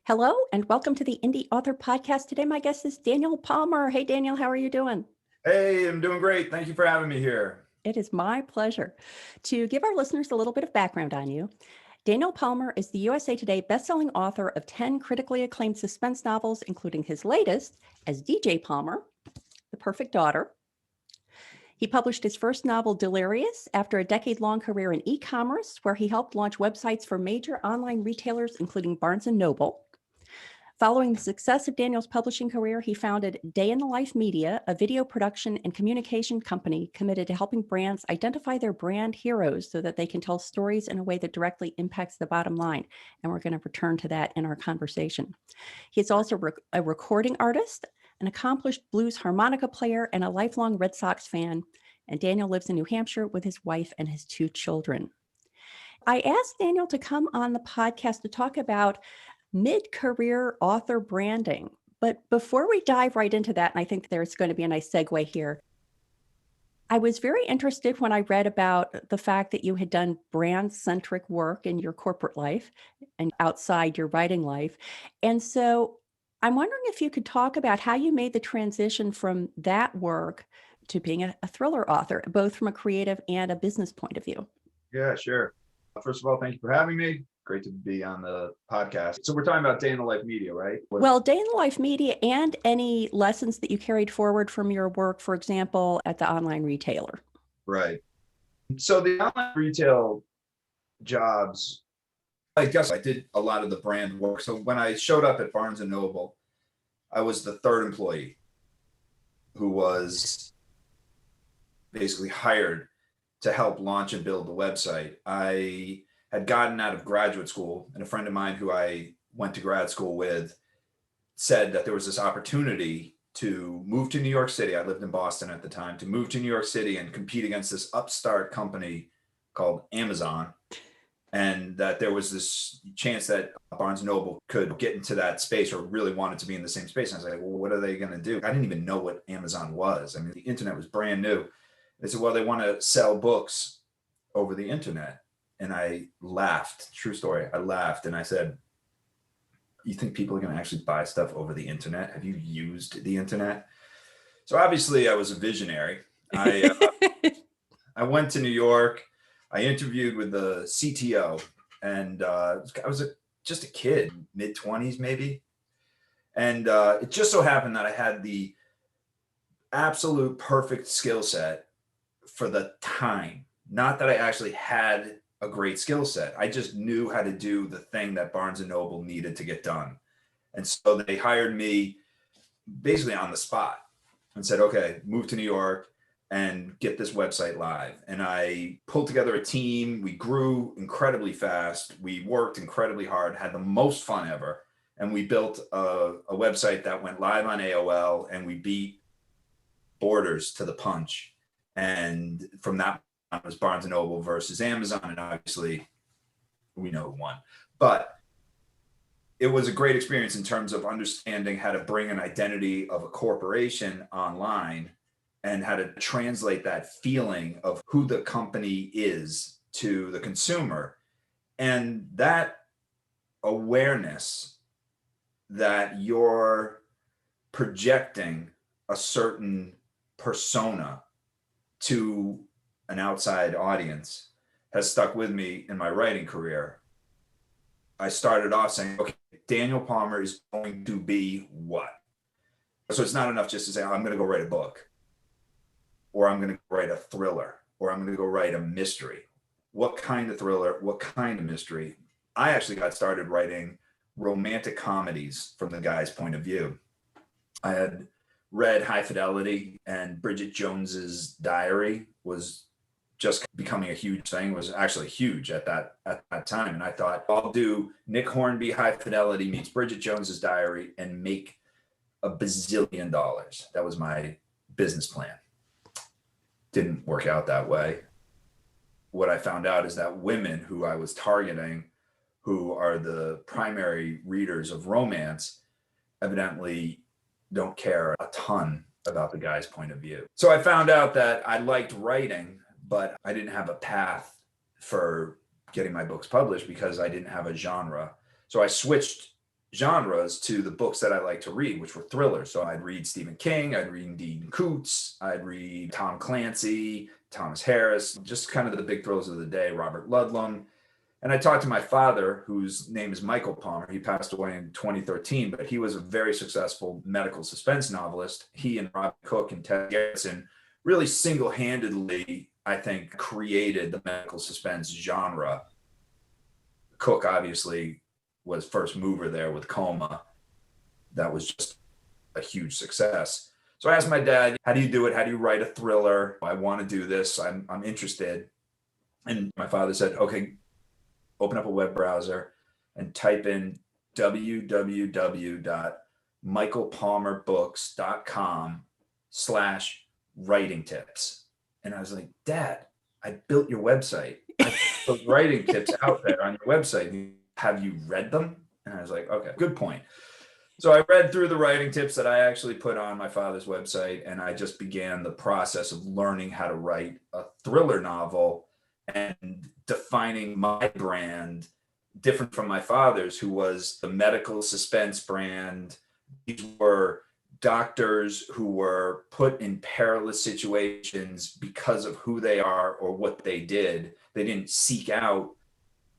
Hello and welcome to the Indy Author Podcast. Today, my guest is Daniel Palmer. Hey, Daniel, how are you doing? Hey, I'm doing great. Thank you for having me here. It is my pleasure. To give our listeners a little bit of background on you, Daniel Palmer is the USA Today bestselling author of 10 critically acclaimed suspense novels, including his latest as DJ Palmer, The Perfect Daughter. He published his first novel, Delirious, after a decade-long career in e-commerce, where he helped launch websites for major online retailers, including Barnes & Noble. Following the success of Daniel's publishing career, he founded Day in the Life Media, a video production and communication company committed to helping brands identify their brand heroes so that they can tell stories in a way that directly impacts the bottom line. And we're going to return to that in our conversation. He's also a recording artist, an accomplished blues harmonica player, and a lifelong Red Sox fan. And Daniel lives in New Hampshire with his wife and his 2 children. I asked Daniel to come on the podcast to talk about mid-career author branding. But before we dive right into that, and I think there's going to be a nice segue here, I was very interested when I read about the fact that you had done brand-centric work in your corporate life and outside your writing life. And so I'm wondering if you could talk about how you made the transition from that work to being a thriller author, both from a creative and a business point of view. Yeah, sure. First of all, thank you for having me. Great to be on the podcast. So we're talking about Day in the Life Media, right? Well, Day in the Life Media and any lessons that you carried forward from your work, for example, at the online retailer. Right. So the online retail jobs, I guess I did a lot of the brand work. So when I showed up at Barnes & Noble, I was the third employee who was basically hired to help launch and build the website. I had gotten out of graduate school, and a friend of mine who I went to grad school with said that there was this opportunity to move to New York City. I lived in Boston at the time, to move to New York City and compete against this upstart company called Amazon. And that there was this chance that Barnes & Noble could get into that space, or really wanted to be in the same space. And I was like, well, what are they going to do? I didn't even know what Amazon was. I mean, the internet was brand new. They said, well, they want to sell books over the internet. And I laughed. True story. I laughed and I said, you think people are going to actually buy stuff over the internet? Have you used the internet? So obviously I was a visionary. I went to New York. I interviewed with the CTO, and I was just a kid, mid-20s maybe. And it just so happened that I had the absolute perfect skill set for the time. Not that I actually had a great skill set. I just knew how to do the thing that Barnes & Noble needed to get done. And so they hired me basically on the spot and said, okay, move to New York and get this website live. And I pulled together a team. We grew incredibly fast. We worked incredibly hard, had the most fun ever. And we built a website that went live on AOL, and we beat Borders to the punch. And from that, it was Barnes & Noble versus Amazon. And obviously we know who won. But it was a great experience in terms of understanding how to bring an identity of a corporation online and how to translate that feeling of who the company is to the consumer. And that awareness that you're projecting a certain persona to an outside audience has stuck with me in my writing career. I started off saying, okay, Daniel Palmer is going to be what? So it's not enough just to say, I'm going to go write a book, or I'm going to write a thriller, or I'm going to go write a mystery. What kind of thriller? What kind of mystery? I actually got started writing romantic comedies from the guy's point of view. I had read High Fidelity, and Bridget Jones's Diary was just becoming a huge thing. It was actually huge at that time. And I thought, I'll do Nick Hornby High Fidelity meets Bridget Jones's Diary and make $1 bazillion. That was my business plan. Didn't work out that way. What I found out is that women who I was targeting, who are the primary readers of romance, evidently don't care a ton about the guy's point of view. So I found out that I liked writing, but I didn't have a path for getting my books published because I didn't have a genre. So I switched genres to the books that I like to read, which were thrillers. So I'd read Stephen King, I'd read Dean Koontz, I'd read Tom Clancy, Thomas Harris, just kind of the big thrillers of the day, Robert Ludlum. And I talked to my father, whose name is Michael Palmer. He passed away in 2013, but he was a very successful medical suspense novelist. He and Rob Cook and Ted Garrison really single-handedly, I think, created the medical suspense genre. Cook obviously was first mover there with Coma. That was just a huge success. So I asked my dad, how do you do it? How do you write a thriller? I want to do this. I'm interested. And my father said, okay, open up a web browser and type in www.michaelpalmerbooks.com/writing tips. And I was like, Dad, I built your website. I put writing tips out there on your website. Have you read them? And I was like, okay, good point. So I read through the writing tips that I actually put on my father's website, and I just began the process of learning how to write a thriller novel and defining my brand different from my father's, who was the medical suspense brand. These were doctors who were put in perilous situations because of who they are or what they did. They didn't seek out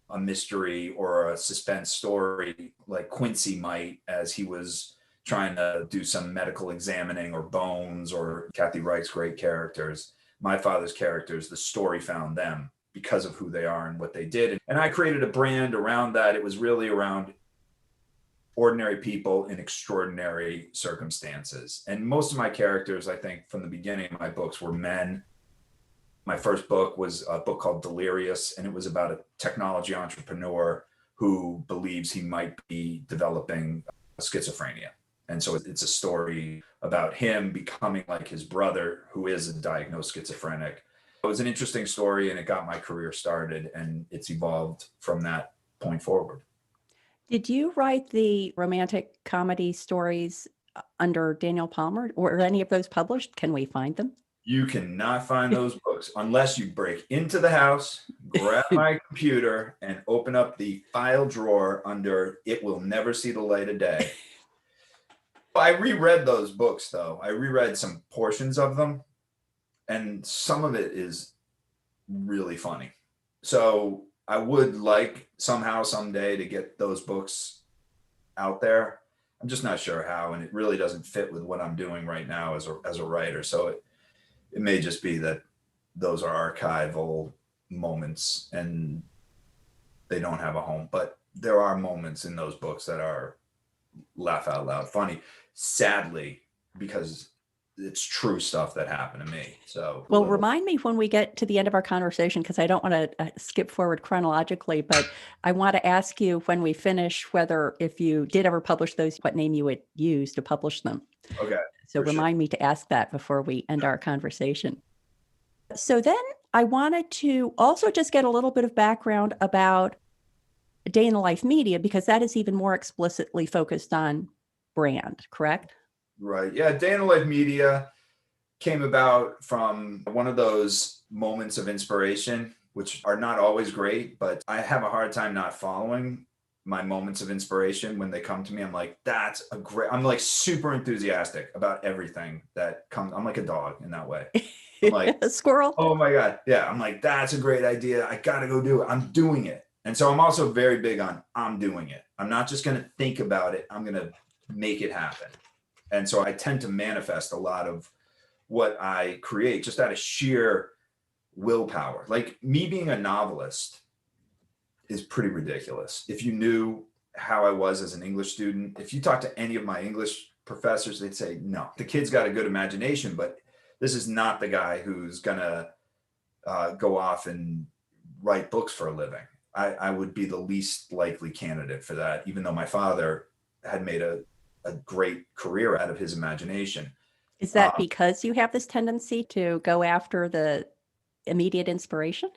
a mystery or a suspense story like Quincy might, as he was trying to do some medical examining, or Bones or Kathy Wright's great characters. My father's characters, the story found them because of who they are and what they did. And I created a brand around that. It was really around ordinary people in extraordinary circumstances. And most of my characters, I think, from the beginning of my books were men. My first book was a book called Delirious, and it was about a technology entrepreneur who believes he might be developing schizophrenia. And so it's a story about him becoming like his brother, who is a diagnosed schizophrenic. It was an interesting story, and it got my career started, and it's evolved from that point forward. Did you write the romantic comedy stories under Daniel Palmer, or are any of those published? Can we find them? You cannot find those books unless you break into the house, grab my computer, and open up the file drawer under It Will Never See the Light of Day. I reread those books, though. I reread some portions of them, and some of it is really funny. So I would like somehow someday to get those books out there. I'm just not sure how, and it really doesn't fit with what I'm doing right now as a writer. So it may just be that those are archival moments and they don't have a home, but there are moments in those books that are laugh out loud funny, sadly, because it's true stuff that happened to me. So, well, remind me when we get to the end of our conversation, because I don't want to skip forward chronologically, but I want to ask you when we finish whether, if you did ever publish those, what name you would use to publish them. Okay. So remind me to ask that before we end our conversation. So then I wanted to also just get a little bit of background about Day in the Life Media, because that is even more explicitly focused on brand, correct? Right. Yeah. Day in the Life Media came about from one of those moments of inspiration, which are not always great, but I have a hard time not following my moments of inspiration. When they come to me, I'm like, I'm like super enthusiastic about everything that comes. I'm like a dog in that way. I'm like a squirrel. Oh my God. Yeah. I'm like, that's a great idea. I got to go do it. I'm doing it. And so I'm also very big on, I'm doing it. I'm not just going to think about it. I'm going to make it happen. And so I tend to manifest a lot of what I create just out of sheer willpower. Like, me being a novelist is pretty ridiculous. If you knew how I was as an English student, if you talk to any of my English professors, they'd say, no, the kid's got a good imagination, but this is not the guy who's going to go off and write books for a living. I would be the least likely candidate for that, even though my father had made a great career out of his imagination. Is that because you have this tendency to go after the immediate inspiration?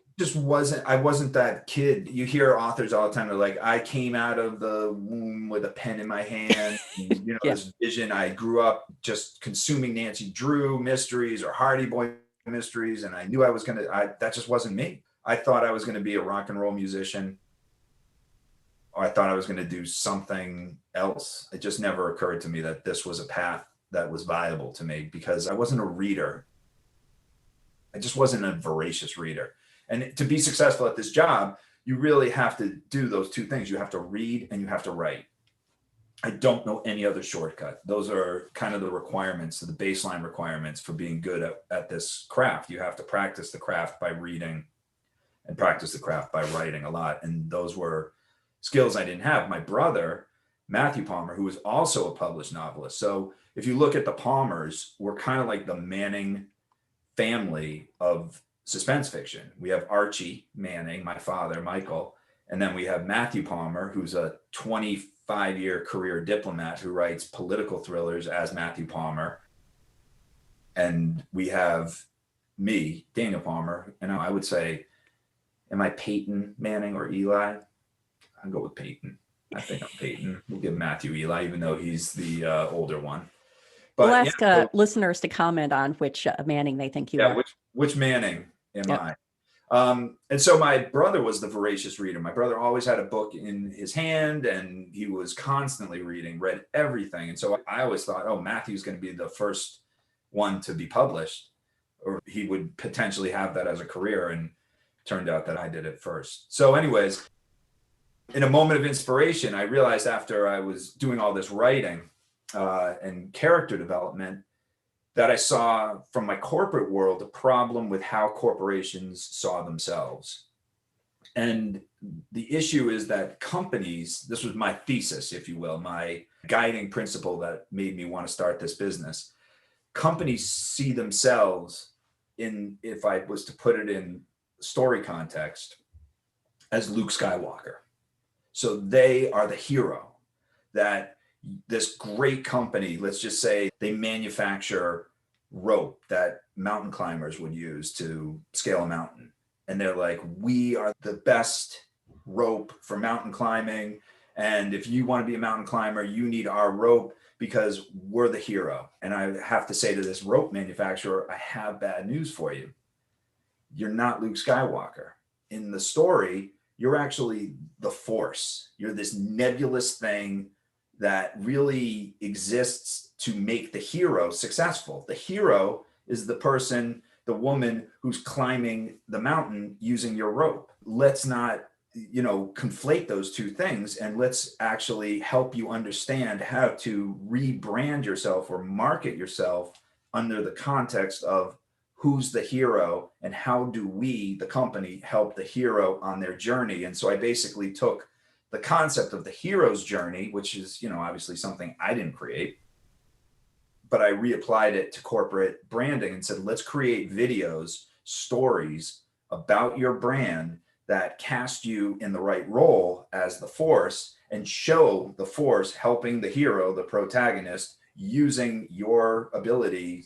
I wasn't that kid. You hear authors all the time, they're like, I came out of the womb with a pen in my hand. And, yeah. This vision. I grew up just consuming Nancy Drew mysteries or Hardy Boy mysteries, and I knew I was that just wasn't me. I thought I was going to be a rock and roll musician, or I thought I was going to do something else. It just never occurred to me that this was a path that was viable to me, because I wasn't a reader. I just wasn't a voracious reader. And to be successful at this job, you really have to do those two things. You have to read and you have to write. I don't know any other shortcut. Those are kind of the requirements, the baseline requirements for being good at this craft. You have to practice the craft by reading and practice the craft by writing a lot. And those were skills I didn't have. My brother, Matthew Palmer, who was also a published novelist. So if you look at the Palmers, we're kind of like the Manning family of suspense fiction. We have Archie Manning, my father, Michael, and then we have Matthew Palmer, who's a 25-year career diplomat who writes political thrillers as Matthew Palmer. And we have me, Daniel Palmer, and I would say, am I Peyton Manning or Eli? I'll go with Peyton. I think I'm Peyton. We'll give Matthew Eli, even though he's the older one. But we'll ask listeners to comment on which Manning they think you are. Which Manning am I? And so my brother was the voracious reader. My brother always had a book in his hand, and he was constantly reading, read everything. And so I always thought, oh, Matthew's going to be the first one to be published, or he would potentially have that as a career. And turned out that I did it first. So anyways, in a moment of inspiration, I realized after I was doing all this writing and character development that I saw from my corporate world a problem with how corporations saw themselves. And the issue is that companies, this was my thesis, if you will, my guiding principle that made me want to start this business. Companies see themselves in, if I was to put it in story context, as Luke Skywalker. So they are the hero, that this great company, let's just say they manufacture rope that mountain climbers would use to scale a mountain. And they're like, we are the best rope for mountain climbing. And if you want to be a mountain climber, you need our rope because we're the hero. And I have to say to this rope manufacturer, I have bad news for you. You're not Luke Skywalker. In the story, you're actually the Force. You're this nebulous thing that really exists to make the hero successful. The hero is the person, the woman who's climbing the mountain using your rope. Let's not, conflate those two things, and let's actually help you understand how to rebrand yourself or market yourself under the context of who's the hero and how do we, the company, help the hero on their journey. And so I basically took the concept of the hero's journey, which is, obviously something I didn't create, but I reapplied it to corporate branding and said, let's create videos, stories about your brand that cast you in the right role as the Force and show the Force helping the hero, the protagonist, using your ability,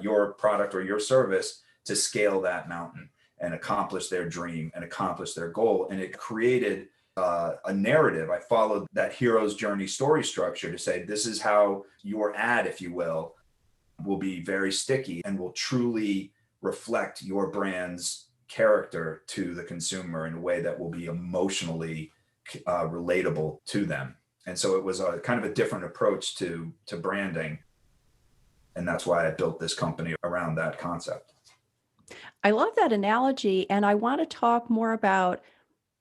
your product or your service to scale that mountain and accomplish their dream and accomplish their goal. And it created a narrative. I followed that hero's journey story structure to say, this is how your ad, if you will be very sticky and will truly reflect your brand's character to the consumer in a way that will be emotionally relatable to them. And so it was a kind of a different approach to branding. And that's why I built this company around that concept. I love that analogy. And I want to talk more about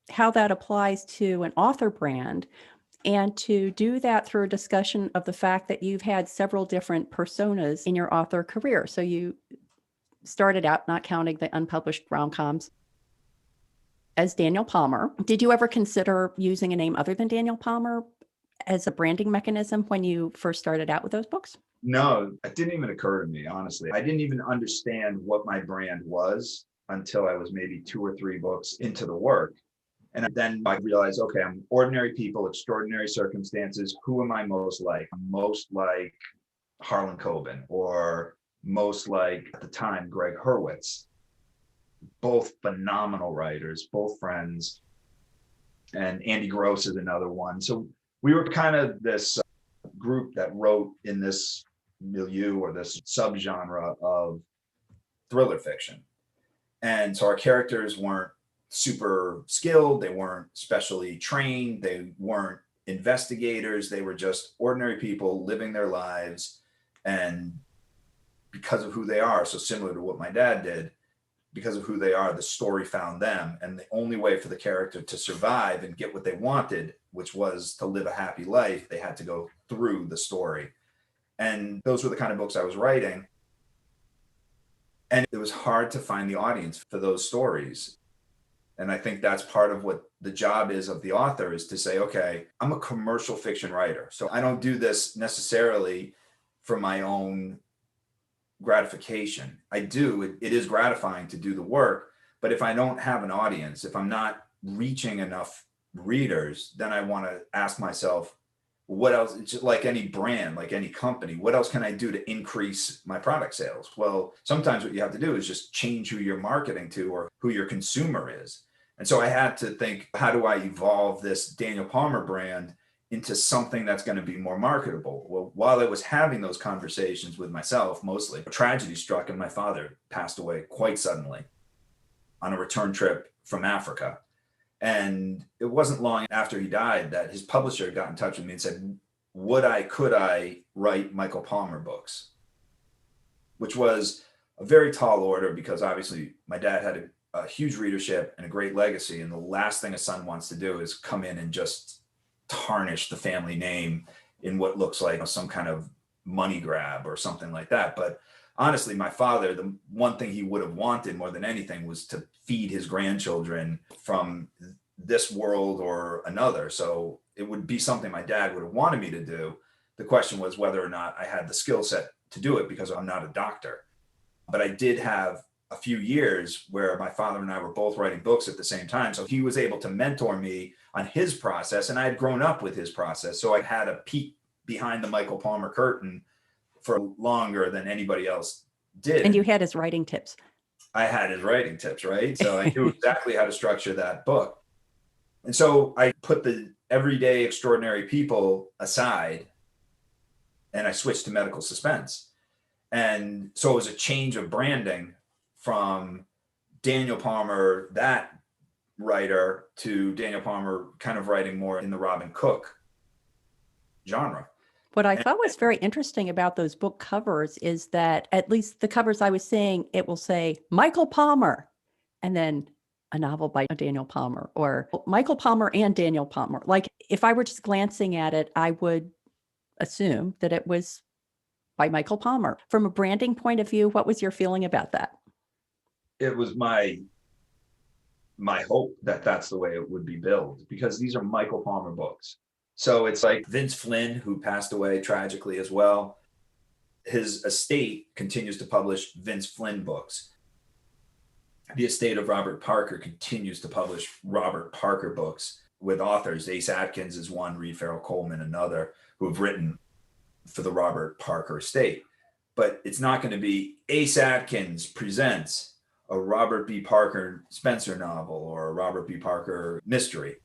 how that applies to an author brand, and to do that through a discussion of the fact that you've had several different personas in your author career. So you started out, not counting the unpublished rom-coms, as Daniel Palmer. Did you ever consider using a name other than Daniel Palmer as a branding mechanism when you first started out with those books? No, it didn't even occur to me, honestly. I didn't even understand what my brand was until I was maybe 2 or 3 books into the work. And then I realized, okay, I'm ordinary people, extraordinary circumstances. Who am I most like? I'm most like Harlan Coben, or most like, at the time, Greg Hurwitz. Both phenomenal writers, both friends. And Andy Gross is another one. So we were kind of this group that wrote in this milieu or this subgenre of thriller fiction. And so our characters weren't super skilled. They weren't specially trained. They weren't investigators. They were just ordinary people living their lives. And because of who they are, so similar to what my dad did, because of who they are, the story found them. And the only way for the character to survive and get what they wanted, which was to live a happy life, they had to go through the story. And those were the kind of books I was writing. And it was hard to find the audience for those stories. And I think that's part of what the job is of the author, is to say, okay, I'm a commercial fiction writer. So I don't do this necessarily for my own gratification. I do, it is gratifying to do the work, but if I don't have an audience, if I'm not reaching enough readers, then I want to ask myself, what else? It's just like any brand, like any company, what else can I do to increase my product sales? Well, sometimes what you have to do is just change who you're marketing to or who your consumer is. And so I had to think, how do I evolve this Daniel Palmer brand into something that's going to be more marketable? Well, while I was having those conversations with myself, mostly, a tragedy struck and my father passed away quite suddenly on a return trip from Africa. And it wasn't long after he died that his publisher got in touch with me and said, could I write Michael Palmer books? Which was a very tall order, because obviously my dad had a huge readership and a great legacy. And the last thing a son wants to do is come in and just tarnish the family name in what looks like some kind of money grab or something like that. But honestly, my father, the one thing he would have wanted more than anything was to feed his grandchildren from this world or another. So it would be something my dad would have wanted me to do. The question was whether or not I had the skill set to do it, because I'm not a doctor. But I did have a few years where my father and I were both writing books at the same time. So he was able to mentor me on his process, and I had grown up with his process. So I had a peek behind the Michael Palmer curtain for longer than anybody else did. And you had his writing tips. I had his writing tips, right? So I knew exactly how to structure that book. And so I put the everyday extraordinary people aside and I switched to medical suspense. And so it was a change of branding from Daniel Palmer, that writer, to Daniel Palmer kind of writing more in the Robin Cook genre. What I thought was very interesting about those book covers is that, at least the covers I was seeing, it will say Michael Palmer and then a novel by Daniel Palmer, or Michael Palmer and Daniel Palmer. Like, if I were just glancing at it, I would assume that it was by Michael Palmer. From a branding point of view, what was your feeling about that? It was my hope that that's the way it would be billed, because these are Michael Palmer books. So it's like Vince Flynn, who passed away tragically as well. His estate continues to publish Vince Flynn books. The estate of Robert Parker continues to publish Robert Parker books with authors. Ace Atkins is one, Reed Farrell Coleman another, who have written for the Robert Parker estate. But it's not going to be Ace Atkins presents a Robert B. Parker Spencer novel or a Robert B. Parker mystery.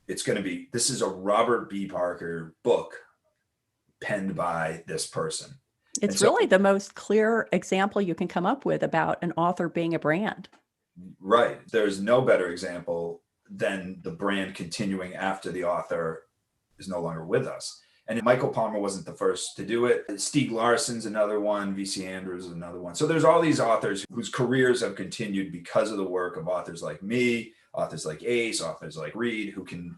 It's going to be, this is a Robert B. Parker book penned by this person. It's really the most clear example you can come up with about an author being a brand. Right. There's no better example than the brand continuing after the author is no longer with us. And Michael Palmer wasn't the first to do it. Stieg Larsson's another one. V.C. Andrews is another one. So there's all these authors whose careers have continued because of the work of authors like me, authors like Ace, authors like Reed, who can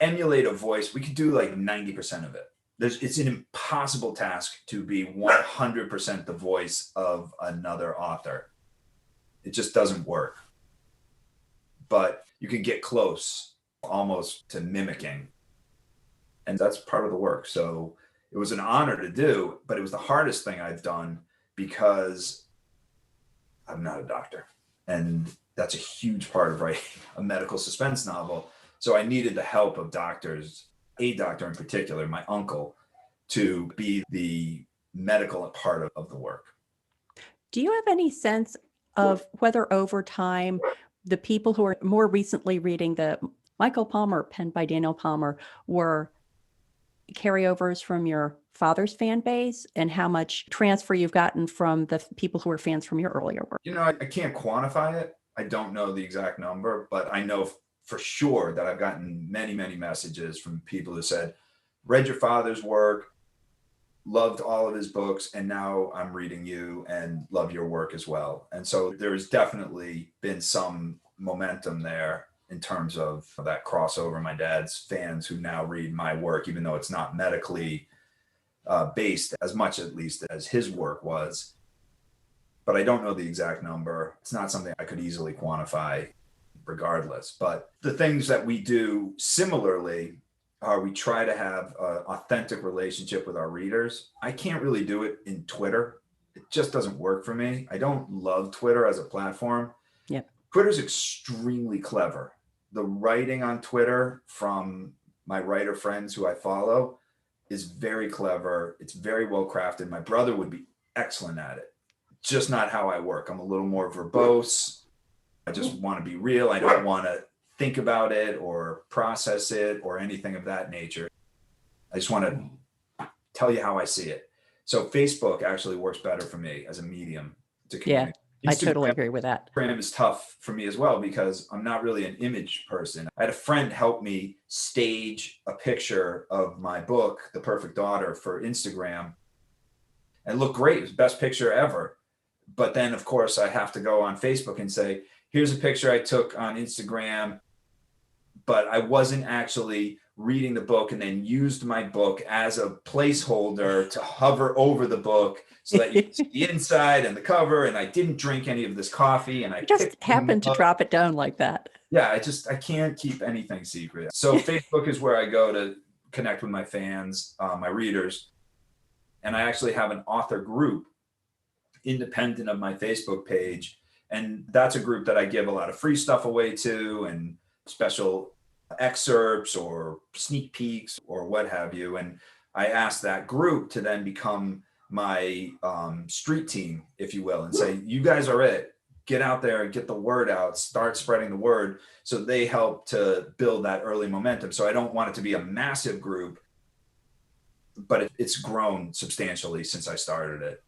emulate a voice. We could do like 90% of it. It's an impossible task to be 100% the voice of another author. It just doesn't work. But you can get close, almost to mimicking. And that's part of the work. So it was an honor to do, but it was the hardest thing I've done because I'm not a doctor. And that's a huge part of writing a medical suspense novel. So I needed the help of doctors, a doctor in particular, my uncle, to be the medical part of the work. Do you have any sense of whether over time, the people who are more recently reading the Michael Palmer, penned by Daniel Palmer, were carryovers from your father's fan base, and how much transfer you've gotten from the people who are fans from your earlier work? I can't quantify it, I don't know the exact number, but I know for sure that I've gotten many, many messages from people who said, read your father's work, loved all of his books, and now I'm reading you and love your work as well. And so there's definitely been some momentum there in terms of that crossover. My dad's fans who now read my work, even though it's not medically based as much, at least, as his work was. But I don't know the exact number. It's not something I could easily quantify regardless. But the things that we do similarly are we try to have an authentic relationship with our readers. I can't really do it in Twitter. It just doesn't work for me. I don't love Twitter as a platform. Yep. Twitter's extremely clever. The writing on Twitter from my writer friends who I follow is very clever. It's very well crafted. My brother would be excellent at it. Just not how I work. I'm a little more verbose. I just want to be real. I don't want to think about it or process it or anything of that nature. I just want to tell you how I see it. So Facebook actually works better for me as a medium to communicate. Yeah, I totally agree with that. Instagram is tough for me as well because I'm not really an image person. I had a friend help me stage a picture of my book, The Perfect Daughter, for Instagram, and it looked great. It was the best picture ever. But then, of course, I have to go on Facebook and say, here's a picture I took on Instagram, but I wasn't actually reading the book, and then used my book as a placeholder to hover over the book so that you can see the inside and the cover. And I didn't drink any of this coffee, and I just happened to drop it down like that. Yeah, I can't keep anything secret. So Facebook is where I go to connect with my fans, my readers. And I actually have an author group independent of my Facebook page. And that's a group that I give a lot of free stuff away to, and special excerpts or sneak peeks or what have you. And I asked that group to then become my street team, if you will, and say, you guys are it. Get out there and get the word out, start spreading the word. So they help to build that early momentum. So I don't want it to be a massive group, but it's grown substantially since I started it.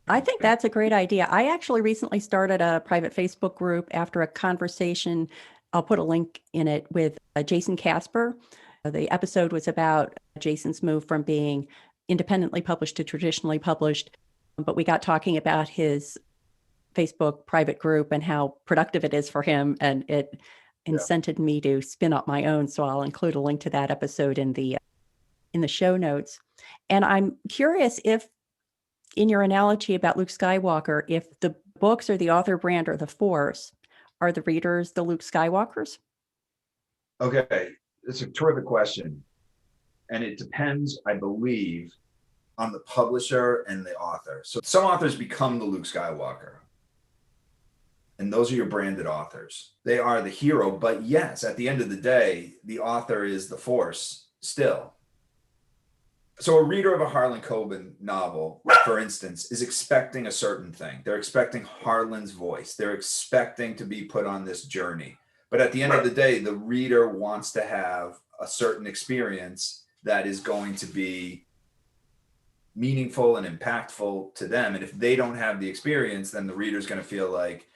I think that's a great idea. I actually recently started a private Facebook group after a conversation. I'll put a link in it with Jason Casper. The episode was about Jason's move from being independently published to traditionally published. But we got talking about his Facebook private group and how productive it is for him. And it incented me to spin up my own. So I'll include a link to that episode in the show notes. And I'm curious if, in your analogy about Luke Skywalker, if the books or the author brand or the force, are the readers the Luke Skywalkers? Okay, it's a terrific question. And it depends, I believe, on the publisher and the author. So some authors become the Luke Skywalker. And those are your branded authors. They are the hero, but yes, at the end of the day, the author is the force still. So a reader of a Harlan Coben novel, for instance, is expecting a certain thing. They're expecting Harlan's voice. They're expecting to be put on this journey. But at the end of the day, the reader wants to have a certain experience that is going to be meaningful and impactful to them. And if they don't have the experience, then the reader's going to feel like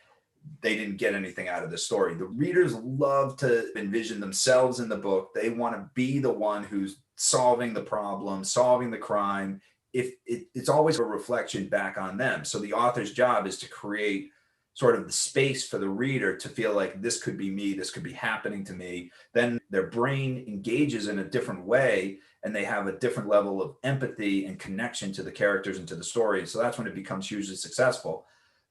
they didn't get anything out of the story. The readers love to envision themselves in the book. They want to be the one who's solving the problem, solving the crime. If it's always a reflection back on them. So the author's job is to create sort of the space for the reader to feel like this could be me, this could be happening to me. Then their brain engages in a different way, and they have a different level of empathy and connection to the characters and to the story. So that's when it becomes hugely successful.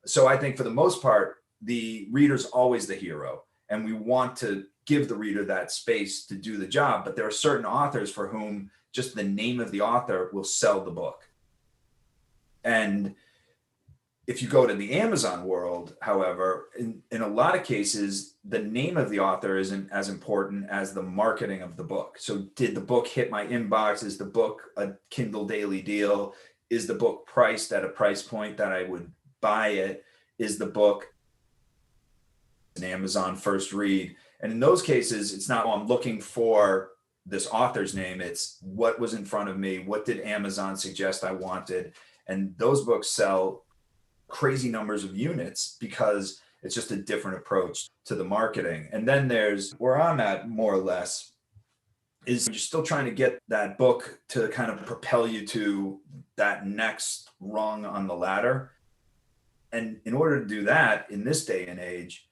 So I think for the most part, the reader's always the hero, and we want to give the reader that space to do the job. But there are certain authors for whom just the name of the author will sell the book. And if you go to the Amazon world, however, in a lot of cases, the name of the author isn't as important as the marketing of the book. So did the book hit my inbox? Is the book a Kindle daily deal? Is the book priced at a price point that I would buy it? Is the book an Amazon first read? And in those cases, it's not, oh, I'm looking for this author's name. It's what was in front of me. What did Amazon suggest I wanted? And those books sell crazy numbers of units because It's just a different approach to the marketing. And then there's where I'm at, more or less, is you're still trying to get that book to kind of propel you to that next rung on the ladder. And in order to do that in this day and age,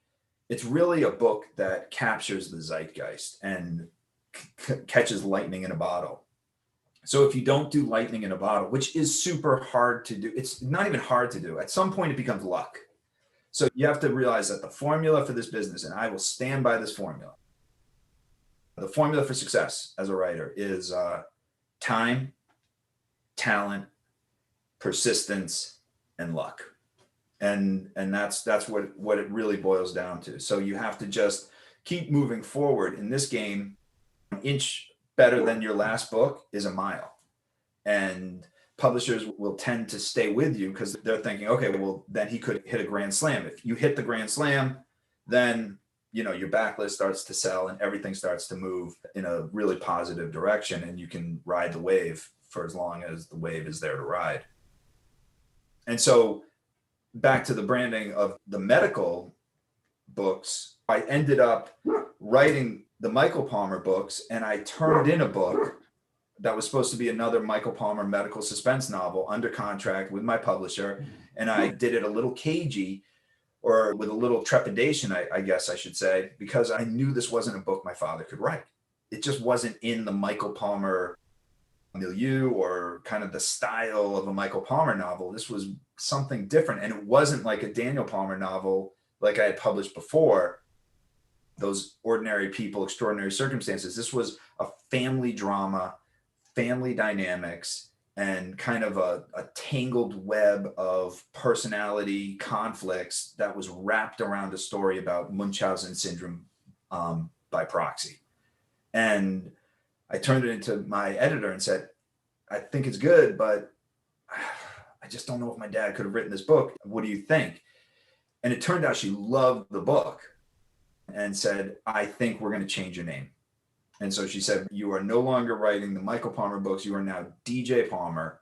it's really a book that captures the zeitgeist and catches lightning in a bottle. So if you don't do lightning in a bottle, which is super hard to do, it's not even hard to do. At some point, it becomes luck. So you have to realize that the formula for this business, and I will stand by this formula, the formula for success as a writer is time, talent, persistence, and luck. And that's what it really boils down to. So you have to just keep moving forward in this game. An inch better than your last book is a mile. And publishers will tend to stay with you because they're thinking, okay, well, then he could hit a grand slam. If you hit the grand slam, then your backlist starts to sell and everything starts to move in a really positive direction, and you can ride the wave for as long as the wave is there to ride. And so back to the branding of the medical books, I ended up writing the Michael Palmer books, and I turned in a book that was supposed to be another Michael Palmer medical suspense novel under contract with my publisher. And I did it a little cagey, or with a little trepidation, I guess I should say, because I knew this wasn't a book my father could write. It just wasn't in the Michael Palmer milieu or kind of the style of a Michael Palmer novel. This was something different. And it wasn't like a Daniel Palmer novel like I had published before, those Ordinary People, Extraordinary Circumstances. This was a family drama, family dynamics, and kind of a tangled web of personality conflicts that was wrapped around a story about Munchausen syndrome by proxy. And I turned it into my editor and said, I think it's good, but I just don't know if my dad could have written this book. What do you think? And it turned out she loved the book and said, I think we're going to change your name. And so she said, you are no longer writing the Michael Palmer books. You are now DJ Palmer.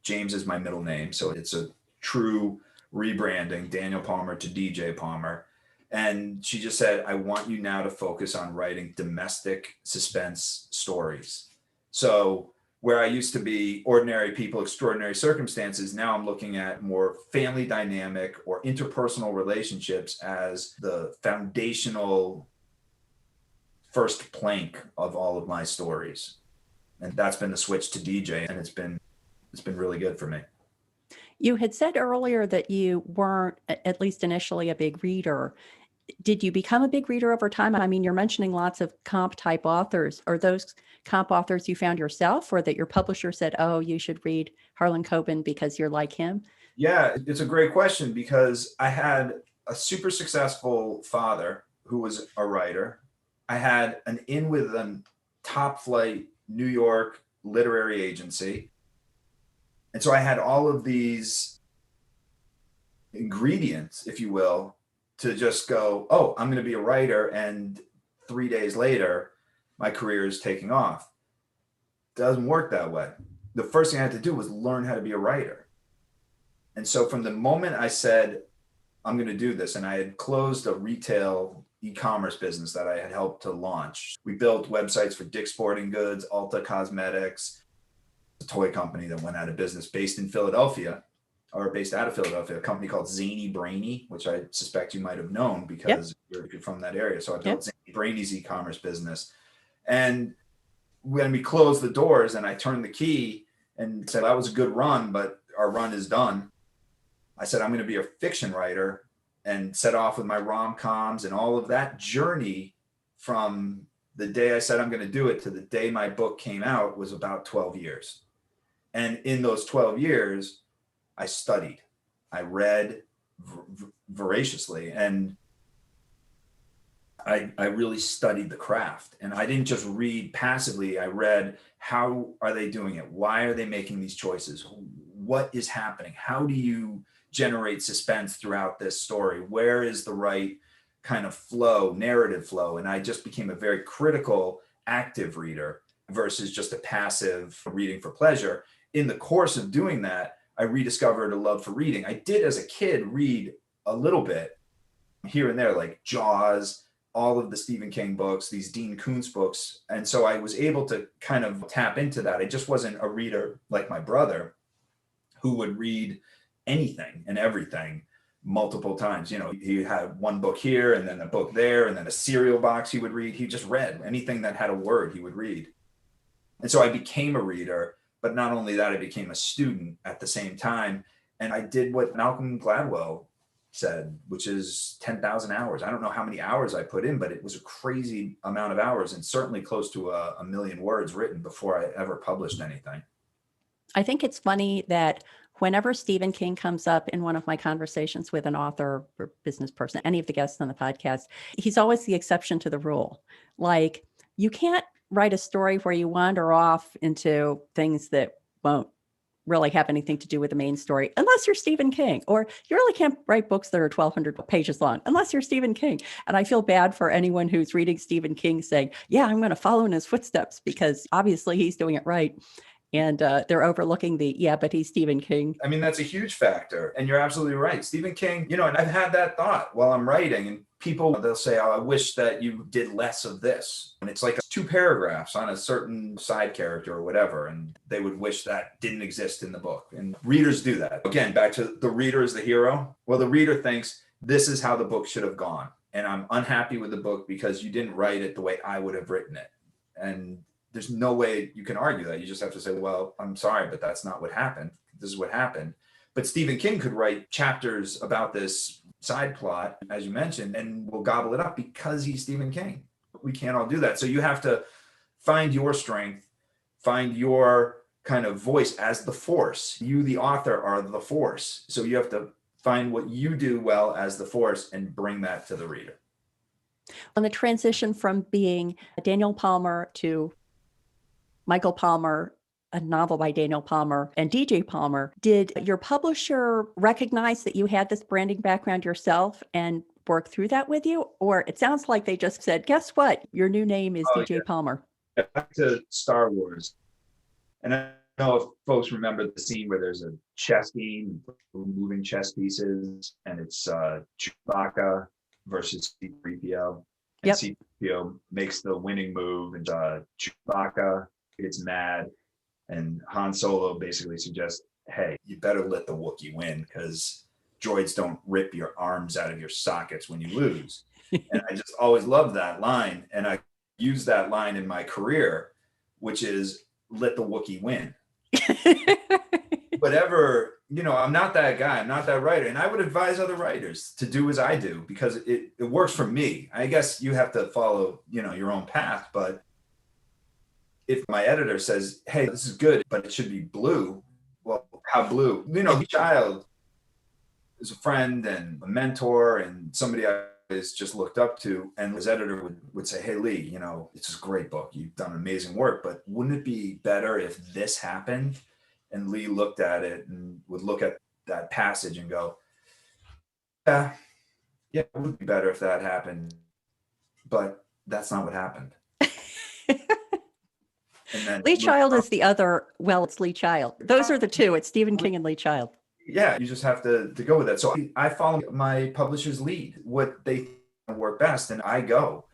James is my middle name. So it's a true rebranding, Daniel Palmer to DJ Palmer. And she just said, I want you now to focus on writing domestic suspense stories. So where I used to be Ordinary People, Extraordinary Circumstances, now I'm looking at more family dynamic or interpersonal relationships as the foundational first plank of all of my stories. And that's been the switch to DJ, and it's been really good for me. You had said earlier that you weren't, at least initially, a big reader. Did you become a big reader over time? I mean, you're mentioning lots of comp type authors. Are those comp authors you found yourself, or that your publisher said, oh, you should read Harlan Coben because you're like him? Yeah, it's a great question, because I had a super successful father who was a writer. I had an in with a top flight New York literary agency. And so I had all of these ingredients, if you will, to just go, oh, I'm going to be a writer. And 3 days later, my career is taking off. Doesn't work that way. The first thing I had to do was learn how to be a writer. And so from the moment I said, I'm going to do this, and I had closed a retail e-commerce business that I had helped to launch. We built websites for Dick's Sporting Goods, Ulta Cosmetics, a toy company that went out of business based in Philadelphia, or based out of Philadelphia, a company called Zany Brainy, which I suspect you might have known because you're from that area. So I built Zany Brainy's e-commerce business. And when we closed the doors and I turned the key and said, that was a good run, but our run is done, I said, I'm going to be a fiction writer, and set off with my rom-coms, and all of that journey from the day I said I'm going to do it to the day my book came out was about 12 years. And in those 12 years, I studied, I read voraciously, and I really studied the craft. And I didn't just read passively. I read, how are they doing it? Why are they making these choices? What is happening? How do you generate suspense throughout this story? Where is the right kind of flow, narrative flow? And I just became a very critical, active reader versus just a passive reading for pleasure. In the course of doing that, I rediscovered a love for reading. I did as a kid read a little bit, here and there, like Jaws, all of the Stephen King books, these Dean Koontz books. And so I was able to kind of tap into that. I just wasn't a reader like my brother, who would read anything and everything multiple times. You know, he had one book here and then a book there and then a cereal box he would read. He just read anything that had a word he would read. And so I became a reader, but not only that, I became a student at the same time. And I did what Malcolm Gladwell said, which is 10,000 hours. I don't know how many hours I put in, but it was a crazy amount of hours, and certainly close to a million words written before I ever published anything. I think it's funny that whenever Stephen King comes up in one of my conversations with an author or business person, any of the guests on the podcast, he's always the exception to the rule. Like, you can't write a story where you wander off into things that won't really have anything to do with the main story, unless you're Stephen King. Or you really can't write books that are 1,200 pages long, unless you're Stephen King. And I feel bad for anyone who's reading Stephen King saying, yeah, I'm going to follow in his footsteps, because obviously he's doing it right. And they're overlooking but he's Stephen King. I mean, that's a huge factor. And you're absolutely right. Stephen King, and I've had that thought while I'm writing, and people, they'll say, oh, I wish that you did less of this. And it's like 2 paragraphs on a certain side character or whatever. And they would wish that didn't exist in the book. And readers do that. Again, back to the reader is the hero. Well, the reader thinks this is how the book should have gone. And I'm unhappy with the book because you didn't write it the way I would have written it. And there's no way you can argue that. You just have to say, well, I'm sorry, but that's not what happened. This is what happened. But Stephen King could write chapters about this side plot, as you mentioned, and we'll gobble it up because he's Stephen King. We can't all do that. So you have to find your strength, find your kind of voice as the force. You, the author, are the force. So you have to find what you do well as the force and bring that to the reader. On the transition from being Daniel Palmer to Michael Palmer, a novel by Daniel Palmer, and DJ Palmer, did your publisher recognize that you had this branding background yourself and work through that with you? Or it sounds like they just said, guess what? Your new name is DJ Palmer. Back to Star Wars. And I don't know if folks remember the scene where there's a chess game, moving chess pieces, and it's Chewbacca versus C-3PO. And Yep. C-3PO makes the winning move, and Chewbacca gets mad, and Han Solo basically suggests, hey, you better let the Wookiee win, because droids don't rip your arms out of your sockets when you lose. And I just always loved that line, and I use that line in my career, which is let the Wookiee win. Whatever, I'm not that guy, I'm not that writer, and I would advise other writers to do as I do, because it works for me. I guess you have to follow your own path, but if my editor says, hey, this is good, but it should be blue, well, how blue? Lee Child is a friend and a mentor and somebody I always just looked up to, and his editor would say, hey, Lee, it's a great book, you've done amazing work, but wouldn't it be better if this happened? And Lee looked at it and would look at that passage and go, yeah, it would be better if that happened, but that's not what happened. And then Lee Child is the other. Well, it's Lee Child. Those are the two. It's Stephen King and Lee Child. Yeah, you just have to go with that. So I follow my publisher's lead, what they work best, and I go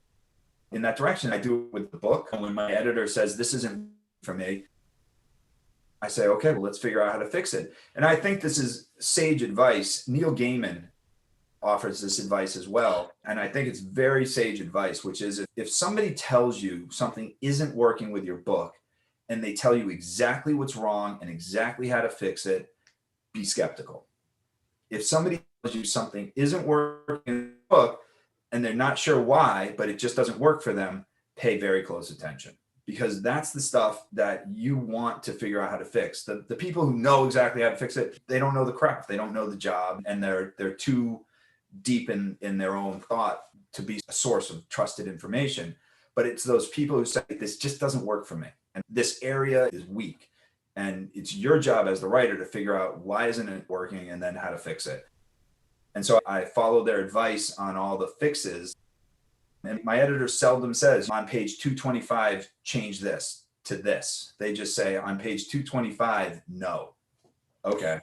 in that direction. I do it with the book. And when my editor says this isn't for me, I say, okay, well, let's figure out how to fix it. And I think this is sage advice. Neil Gaiman offers this advice as well. And I think it's very sage advice, which is if somebody tells you something isn't working with your book and they tell you exactly what's wrong and exactly how to fix it, be skeptical. If somebody tells you something isn't working in the book and they're not sure why, but it just doesn't work for them, pay very close attention, because that's the stuff that you want to figure out how to fix. The people who know exactly how to fix it, they don't know the craft, they don't know the job, and they're too deep in their own thought to be a source of trusted information. But it's those people who say, this just doesn't work for me, and this area is weak. And it's your job as the writer to figure out why isn't it working and then how to fix it. And so I follow their advice on all the fixes. And my editor seldom says, on page 225, change this to this. They just say, on page 225, no. Okay.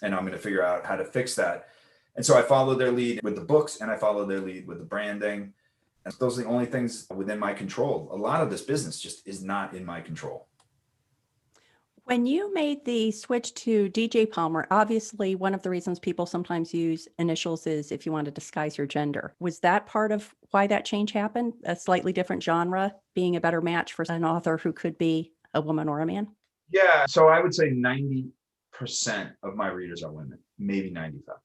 And I'm going to figure out how to fix that. And so I follow their lead with the books and I follow their lead with the branding. And those are the only things within my control. A lot of this business just is not in my control. When you made the switch to DJ Palmer, obviously one of the reasons people sometimes use initials is if you want to disguise your gender. Was that part of why that change happened? A slightly different genre being a better match for an author who could be a woman or a man? Yeah. So I would say 90% of my readers are women, maybe 95.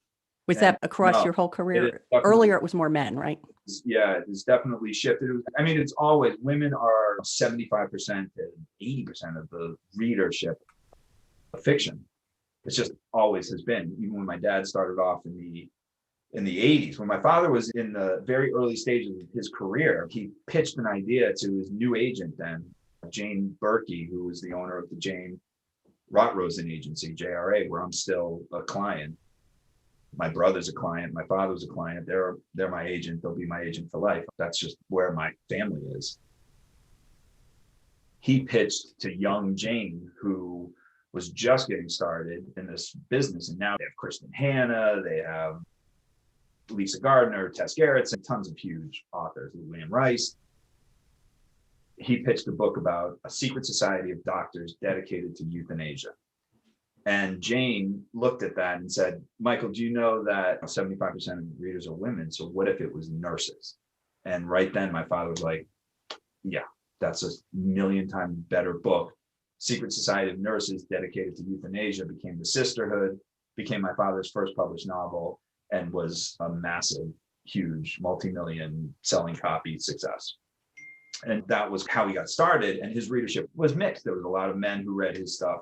Was And that across no, your whole it is career? definitely, Earlier, it was more men, right? yeah, it's definitely shifted. I mean, it's always women are 75% to 80% of the readership of fiction. It's just always has been. Even when my dad started off in the 80s, when my father was in the very early stages of his career, he pitched an idea to his new agent then, Jane Berkey, who was the owner of the Jane Rotrosen agency, JRA, where I'm still a client. My brother's a client, my father's a client. They're my agent. They'll be my agent for life. That's just where my family is. He pitched to young Jane, who was just getting started in this business, and now they have Kristen Hanna, they have Lisa Gardner, Tess Gerritsen, and tons of huge authors, William Rice. He pitched a book about a secret society of doctors dedicated to euthanasia. And Jane looked at that and said, Michael, do you know that 75% of readers are women? So what if it was nurses? And right then my father was like, yeah, that's a million times better book. Secret Society of Nurses dedicated to euthanasia became the Sisterhood, became my father's first published novel, and was a massive, huge, multi-million selling copy success. And that was how he got started. And his readership was mixed. There was a lot of men who read his stuff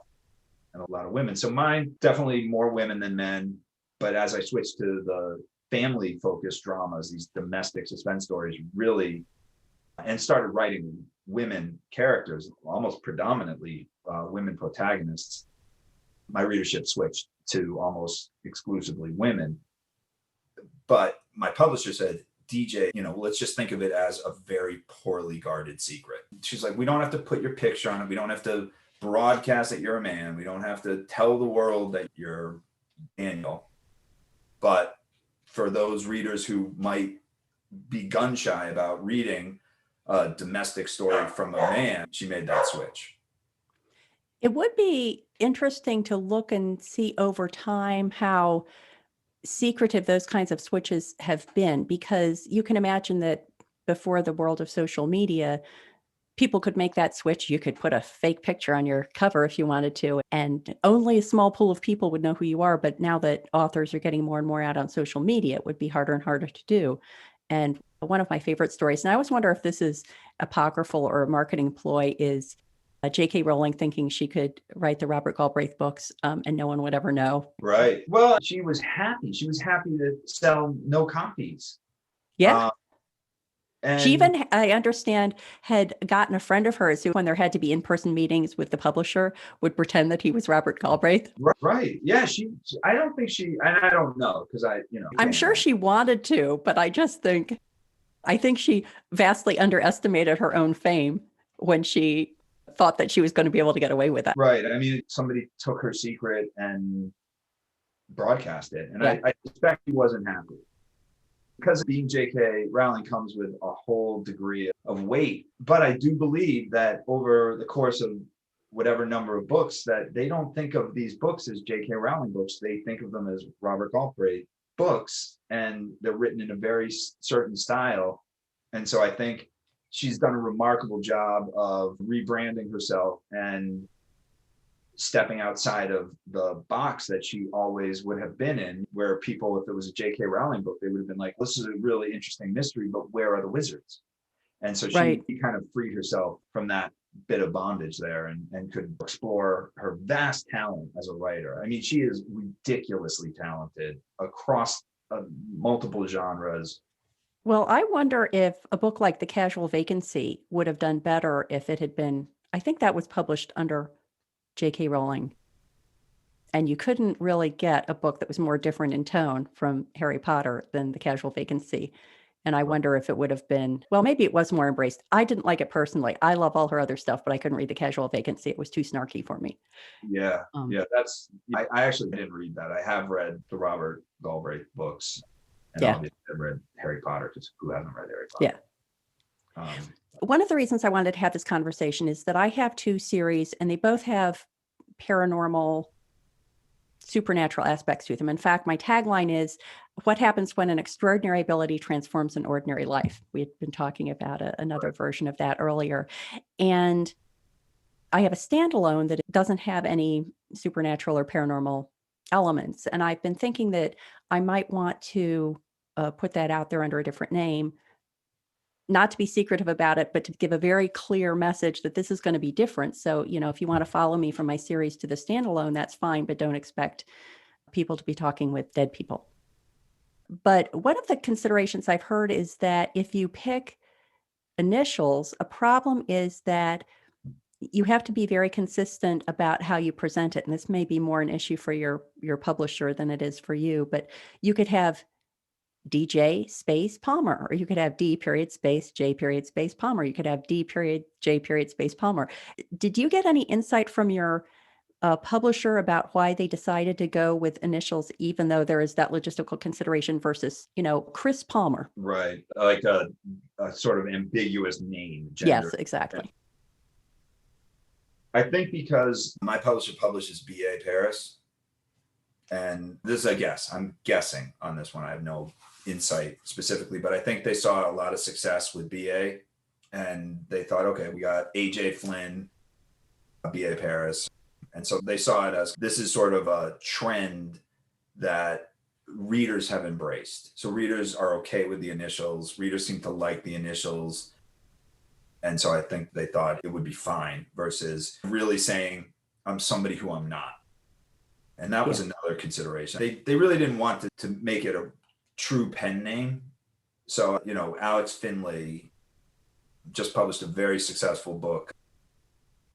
and a lot of women. So mine, definitely more women than men. But as I switched to the family focused dramas, these domestic suspense stories, really, and started writing women characters, almost predominantly women protagonists, my readership switched to almost exclusively women. But my publisher said, DJ, let's just think of it as a very poorly guarded secret. She's like, we don't have to put your picture on it. We don't have to broadcast that you're a man. We don't have to tell the world that you're Daniel. But for those readers who might be gun shy about reading a domestic story from a man, she made that switch. It would be interesting to look and see over time how secretive those kinds of switches have been, because you can imagine that before the world of social media, people could make that switch. You could put a fake picture on your cover if you wanted to, and only a small pool of people would know who you are. But now that authors are getting more and more out on social media, it would be harder and harder to do. And one of my favorite stories, and I always wonder if this is apocryphal or a marketing ploy, is J.K. Rowling thinking she could write the Robert Galbraith books and no one would ever know. Right. Well, she was happy. She was happy to sell no copies. Yeah. And She even, I understand, had gotten a friend of hers who, when there had to be in-person meetings with the publisher, would pretend that he was Robert Galbraith. Right. Yeah. I don't think and I don't know, because I'm sure she wanted to, but I think she vastly underestimated her own fame when she thought that she was going to be able to get away with it. Right. I mean, somebody took her secret and broadcast it. And Yeah. I suspect he wasn't happy. Because being J.K. Rowling comes with a whole degree of weight. But I do believe that over the course of whatever number of books, that they don't think of these books as J.K. Rowling books. They think of them as Robert Galbraith books, and they're written in a very certain style. And so I think she's done a remarkable job of rebranding herself and stepping outside of the box that she always would have been in, where people, if it was a J.K. Rowling book, they would have been like, this is a really interesting mystery, but where are the wizards? And so she kind of freed herself from that bit of bondage there and could explore her vast talent as a writer. I mean, she is ridiculously talented across multiple genres. Well, I wonder if a book like The Casual Vacancy would have done better if it had been, I think that was published under J.K. Rowling. And you couldn't really get a book that was more different in tone from Harry Potter than The Casual Vacancy. And I wonder if it would have been, well, maybe it was more embraced. I didn't like it personally. I love all her other stuff, but I couldn't read The Casual Vacancy. It was too snarky for me. Yeah, Um, yeah, I actually didn't read that. I have read the Robert Galbraith books, and Yeah. obviously I've read Harry Potter, because who hasn't read Harry Yeah. Potter? One of the reasons I wanted to have this conversation is that I have two series and they both have paranormal, supernatural aspects to them. In fact, my tagline is, what happens when an extraordinary ability transforms an ordinary life? We had been talking about another version of that earlier. And I have a standalone that doesn't have any supernatural or paranormal elements. And I've been thinking that I might want to put that out there under a different name, not to be secretive about it, but to give a very clear message that this is going to be different. So, if you want to follow me from my series to the standalone, that's fine, but don't expect people to be talking with dead people. But one of the considerations I've heard is that if you pick initials, a problem is that you have to be very consistent about how you present it. And this may be more an issue for your publisher than it is for you, but you could have DJ space Palmer, or you could have D period space J period space Palmer. You could have D period J period space Palmer. Did you get any insight from your publisher about why they decided to go with initials, even though there is that logistical consideration versus, Chris Palmer? Right, like a sort of ambiguous name, gender. Yes, exactly. I think because my publisher publishes BA Paris, and this is a guess. I'm guessing on this one. I have no insight specifically, but I think they saw a lot of success with BA, and they thought, okay, we got AJ Flynn, BA Paris. And so they saw it as, this is sort of a trend that readers have embraced. So readers are okay with the initials. Readers seem to like the initials. And so I think they thought it would be fine versus really saying, I'm somebody who I'm not. And that was another consideration. They really didn't want to make it a true pen name. So, Alex Finlay just published a very successful book.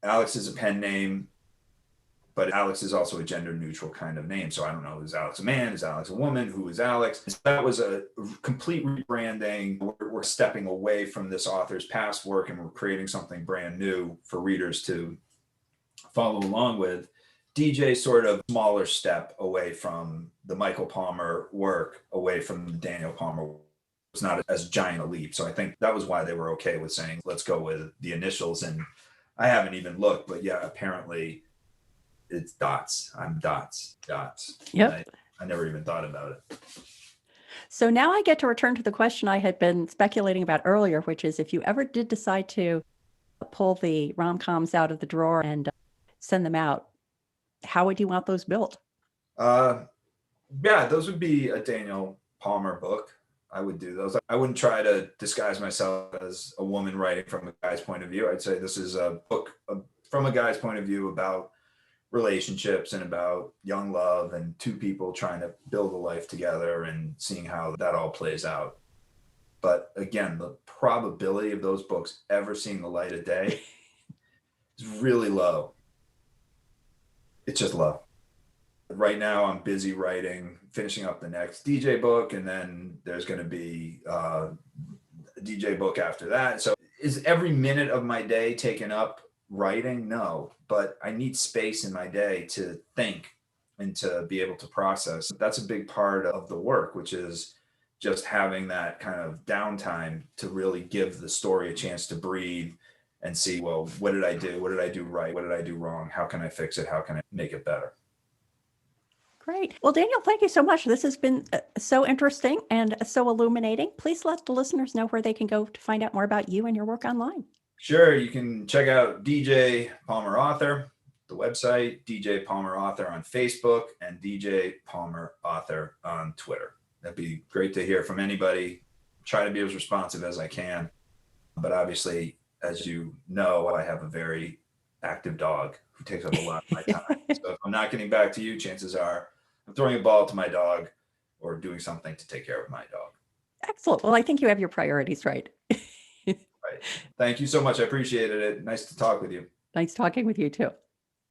Alex is a pen name, but Alex is also a gender neutral kind of name. So I don't know, is Alex a man? Is Alex a woman? Who is Alex? So that was a complete rebranding. We're stepping away from this author's past work and we're creating something brand new for readers to follow along with. DJ sort of smaller step away from the Michael Palmer work, away from the Daniel Palmer work. It's not as giant a leap. So I think that was why they were okay with saying, let's go with the initials. And I haven't even looked, but yeah, apparently it's dots. I'm dots. Yep. I never even thought about it. So now I get to return to the question I had been speculating about earlier, which is if you ever did decide to pull the rom-coms out of the drawer and send them out, how would you want those built? Yeah, those would be a Daniel Palmer book. I would do those. I wouldn't try to disguise myself as a woman writing from a guy's point of view. I'd say this is a book from a guy's point of view about relationships and about young love and two people trying to build a life together and seeing how that all plays out. But again, the probability of those books ever seeing the light of day is really low. It's just low. Right now I'm busy finishing up the next DJ book, and then there's going to be a DJ book after that. So is every minute of my day taken up writing? No, but I need space in my day to think and to be able to process. That's a big part of the work, which is just having that kind of downtime to really give the story a chance to breathe and see, well, what did I do? What did I do right? What did I do wrong? How can I fix it? How can I make it better? Great. Well, Daniel, thank you so much. This has been so interesting and so illuminating. Please let the listeners know where they can go to find out more about you and your work online. Sure. You can check out DJ Palmer Author, the website, DJ Palmer Author on Facebook, and DJ Palmer Author on Twitter. That'd be great to hear from anybody. Try to be as responsive as I can. But obviously, as you know, I have a very active dog who takes up a lot of my time. So if I'm not getting back to you, chances are I'm throwing a ball to my dog or doing something to take care of my dog. Excellent. Well, I think you have your priorities right. Right. Thank you so much. I appreciated it. Nice to talk with you. Nice talking with you too.